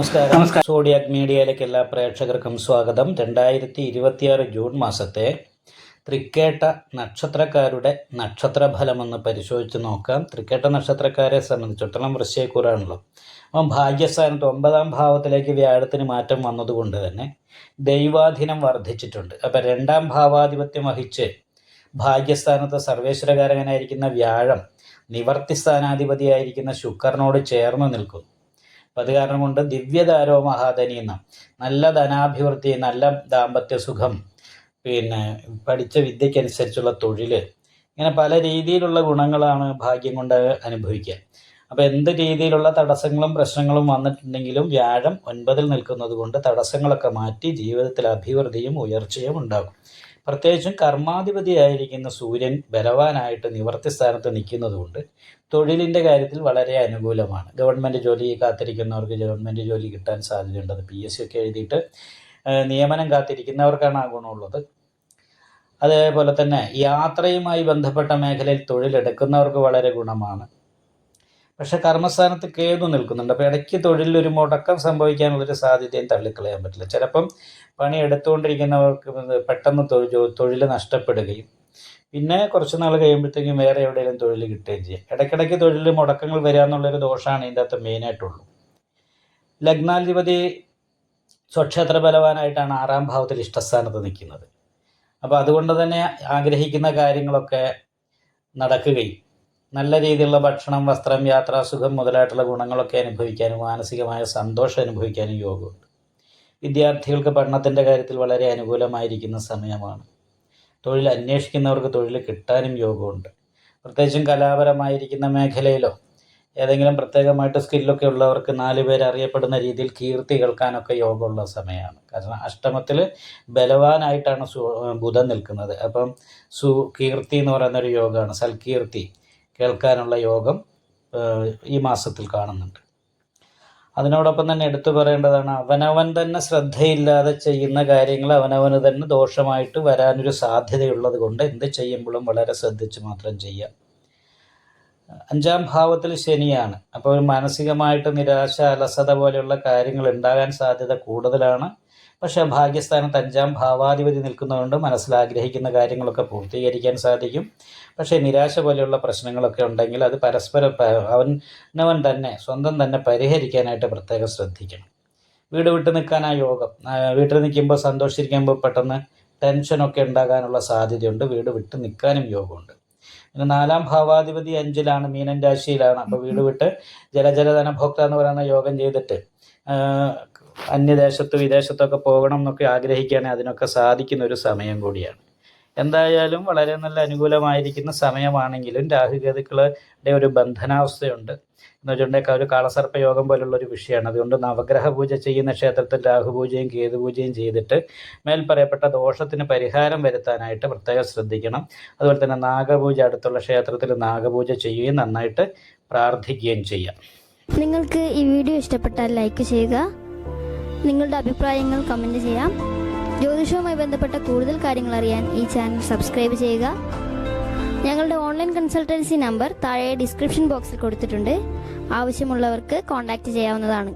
നമസ്കാരം. സോഡിയാക് മീഡിയയിലേക്ക് എല്ലാ പ്രേക്ഷകർക്കും സ്വാഗതം. 2026 ജൂൺ മാസത്തെ തൃക്കേട്ട നക്ഷത്രക്കാരുടെ നക്ഷത്രഫലമെന്ന് പരിശോധിച്ച് നോക്കാം. തൃക്കേട്ട നക്ഷത്രക്കാരെ സംബന്ധിച്ചിടത്തോളം വൃശ്ചികക്കൂറാണല്ലോ. അപ്പം ഭാഗ്യസ്ഥാനത്ത് 9ാം ഭാവത്തിലേക്ക് വ്യാഴത്തിന് മാറ്റം വന്നതുകൊണ്ട് തന്നെ ദൈവാധീനം വർദ്ധിച്ചിട്ടുണ്ട്. അപ്പം 2ാം ഭാവാധിപത്യം വഹിച്ച് ഭാഗ്യസ്ഥാനത്ത് സർവേശ്വരകാരകനായിരിക്കുന്ന വ്യാഴം നിവർത്തി സ്ഥാനാധിപതിയായിരിക്കുന്ന ശുക്രനോട് ചേർന്ന് നിൽക്കുന്നു. അപ്പം അത് കാരണം കൊണ്ട് ദിവ്യധാരോ മഹാധനി എന്ന നല്ല ധനാഭിവൃദ്ധി, നല്ല ദാമ്പത്യ സുഖം, പിന്നെ പഠിച്ച വിദ്യക്കനുസരിച്ചുള്ള തൊഴിൽ, ഇങ്ങനെ പല രീതിയിലുള്ള ഗുണങ്ങളാണ് ഭാഗ്യം കൊണ്ട് അനുഭവിക്കുക. അപ്പോൾ എന്ത് രീതിയിലുള്ള തടസ്സങ്ങളും പ്രശ്നങ്ങളും വന്നിട്ടുണ്ടെങ്കിലും വ്യാഴം 9ൽ നിൽക്കുന്നത് കൊണ്ട് തടസ്സങ്ങളൊക്കെ മാറ്റി ജീവിതത്തിൽ അഭിവൃദ്ധിയും ഉയർച്ചയും ഉണ്ടാകും. പ്രത്യേകിച്ചും കർമാധിപതിയായിരിക്കുന്ന സൂര്യൻ ബലവാനായിട്ട് നിവർത്തി സ്ഥാനത്ത് നിൽക്കുന്നതുകൊണ്ട് തൊഴിലിൻ്റെ കാര്യത്തിൽ വളരെ അനുകൂലമാണ്. ഗവൺമെൻറ് ജോലി കാത്തിരിക്കുന്നവർക്ക് ഗവൺമെൻറ് ജോലി കിട്ടാൻ സാധ്യതയുണ്ട്. PSC ഒക്കെ എഴുതിയിട്ട് നിയമനം കാത്തിരിക്കുന്നവർക്കാണ് ആ ഗുണമുള്ളത്. അതേപോലെ തന്നെ യാത്രയുമായി ബന്ധപ്പെട്ട മേഖലയിൽ തൊഴിലെടുക്കുന്നവർക്ക് വളരെ ഗുണമാണ്. പക്ഷെ കർമ്മസ്ഥാനത്ത് കേതു നിൽക്കുന്നുണ്ട്. അപ്പോൾ ഇടയ്ക്ക് തൊഴിലൊരു മുടക്കം സംഭവിക്കാനുള്ളൊരു സാധ്യതയും തള്ളിക്കളയാൻ പറ്റില്ല. ചിലപ്പം പണി എടുത്തുകൊണ്ടിരിക്കുന്നവർക്ക് പെട്ടെന്ന് തൊഴിൽ നഷ്ടപ്പെടുകയും പിന്നെ കുറച്ച് നാൾ കഴിയുമ്പോഴത്തേക്കും വേറെ എവിടെയെങ്കിലും തൊഴിൽ കിട്ടുകയും ചെയ്യും. ഇടയ്ക്കിടയ്ക്ക് തൊഴിൽ മുടക്കങ്ങൾ വരിക എന്നുള്ളൊരു ദോഷമാണ് ഇതിൻ്റെ അകത്ത് മെയിനായിട്ടുള്ളൂ. ലഗ്നാധിപതി സ്വക്ഷേത്ര ബലവാനായിട്ടാണ് 6ാം ഭാവത്തിൽ ഇഷ്ടസ്ഥാനത്ത് നിൽക്കുന്നത്. അപ്പോൾ അതുകൊണ്ട് തന്നെ ആഗ്രഹിക്കുന്ന കാര്യങ്ങളൊക്കെ നടക്കുകയും നല്ല രീതിയിലുള്ള ഭക്ഷണം, വസ്ത്രം, യാത്രാസുഖം മുതലായിട്ടുള്ള ഗുണങ്ങളൊക്കെ അനുഭവിക്കാനും മാനസികമായ സന്തോഷം അനുഭവിക്കാനും യോഗമുണ്ട്. വിദ്യാർത്ഥികൾക്ക് പഠനത്തിൻ്റെ കാര്യത്തിൽ വളരെ അനുകൂലമായിരിക്കുന്ന സമയമാണ്. തൊഴിൽ അന്വേഷിക്കുന്നവർക്ക് തൊഴിൽ കിട്ടാനും യോഗമുണ്ട്. പ്രത്യേകിച്ചും കലാപരമായിരിക്കുന്ന മേഖലയിലോ ഏതെങ്കിലും പ്രത്യേകമായിട്ട് സ്കില്ലൊക്കെ ഉള്ളവർക്ക് 4 പേര് അറിയപ്പെടുന്ന രീതിയിൽ കീർത്തി കേൾക്കാനൊക്കെ യോഗമുള്ള സമയമാണ്. കാരണം അഷ്ടമത്തിൽ ബലവാനായിട്ടാണ് ബുധൻ നിൽക്കുന്നത്. അപ്പം കീർത്തി എന്ന് പറയുന്നൊരു യോഗമാണ്. സൽകീർത്തി കേൾക്കാനുള്ള യോഗം ഈ മാസത്തിൽ കാണുന്നുണ്ട്. അതിനോടൊപ്പം തന്നെ എടുത്തു പറയേണ്ടതാണ്, അവനവൻ തന്നെ ശ്രദ്ധയില്ലാതെ ചെയ്യുന്ന കാര്യങ്ങൾ അവനവന് തന്നെ ദോഷമായിട്ട് വരാനൊരു സാധ്യതയുള്ളത് കൊണ്ട് എന്ത് ചെയ്യുമ്പോഴും വളരെ ശ്രദ്ധിച്ച് മാത്രം ചെയ്യാം. 5ാം ഭാവത്തിൽ ശനിയാണ്. അപ്പോൾ മാനസികമായിട്ട് നിരാശ, അലസത പോലെയുള്ള കാര്യങ്ങൾ ഉണ്ടാകാൻ സാധ്യത കൂടുതലാണ്. പക്ഷേ ഭാഗ്യസ്ഥാനത്ത് 5ാം ഭാവാധിപതി നിൽക്കുന്നതുകൊണ്ട് മനസ്സിലാഗ്രഹിക്കുന്ന കാര്യങ്ങളൊക്കെ പൂർത്തീകരിക്കാൻ സാധിക്കും. പക്ഷേ നിരാശ പോലെയുള്ള പ്രശ്നങ്ങളൊക്കെ ഉണ്ടെങ്കിൽ അത് പരസ്പരം അവനവൻ തന്നെ സ്വന്തം തന്നെ പരിഹരിക്കാനായിട്ട് പ്രത്യേകം ശ്രദ്ധിക്കണം. വീട് വിട്ട് നിൽക്കാൻ ആ യോഗം, വീട്ടിൽ നിൽക്കുമ്പോൾ സന്തോഷിച്ചിരിക്കുമ്പോൾ പെട്ടെന്ന് ടെൻഷനൊക്കെ ഉണ്ടാകാനുള്ള സാധ്യതയുണ്ട്. വീട് വിട്ട് നിൽക്കാനും യോഗമുണ്ട്. പിന്നെ 4ാം ഭാവാധിപതി 5ലാണ്, മീനൻ രാശിയിലാണ്. അപ്പോൾ വീട് വിട്ട് ജലധനഭോക്ത എന്ന് പറയുന്ന യോഗം ചെയ്തിട്ട് അന്യദേശത്ത് വിദേശത്തൊക്കെ പോകണം എന്നൊക്കെ ആഗ്രഹിക്കുകയാണെങ്കിൽ അതിനൊക്കെ സാധിക്കുന്ന ഒരു സമയം കൂടിയാണ്. എന്തായാലും വളരെ നല്ല അനുകൂലമായിരിക്കുന്ന സമയമാണെങ്കിലും രാഹുകേതുക്കളുടെ ഒരു ബന്ധനാവസ്ഥയുണ്ട് എന്ന് വെച്ചിട്ടുണ്ടെങ്കിൽ ഒരു കാളസർപ്പ യോഗം പോലുള്ളൊരു വിഷയമാണ്. അതുകൊണ്ട് നവഗ്രഹ പൂജ ചെയ്യുന്ന ക്ഷേത്രത്തിൽ രാഹുപൂജയും കേതുപൂജയും ചെയ്തിട്ട് മേൽ പറയപ്പെട്ട ദോഷത്തിന് പരിഹാരം വരുത്താനായിട്ട് പ്രത്യേകം ശ്രദ്ധിക്കണം. അതുപോലെ തന്നെ നാഗപൂജ, അടുത്തുള്ള ക്ഷേത്രത്തിൽ നാഗപൂജ ചെയ്യുകയും നന്നായിട്ട് പ്രാർത്ഥിക്കുകയും ചെയ്യാം. നിങ്ങൾക്ക് ഈ വീഡിയോ ഇഷ്ടപ്പെട്ടാൽ ലൈക്ക് ചെയ്യുക, നിങ്ങളുടെ അഭിപ്രായങ്ങൾ കമൻറ്റ് ചെയ്യാം. ജ്യോതിഷവുമായി ബന്ധപ്പെട്ട കൂടുതൽ കാര്യങ്ങൾ അറിയാൻ ഈ ചാനൽ സബ്സ്ക്രൈബ് ചെയ്യുക. ഞങ്ങളുടെ ഓൺലൈൻ കൺസൾട്ടൻസി നമ്പർ താഴെ ഡിസ്ക്രിപ്ഷൻ ബോക്സിൽ കൊടുത്തിട്ടുണ്ട്. ആവശ്യമുള്ളവർക്ക് കോൺടാക്റ്റ് ചെയ്യാവുന്നതാണ്.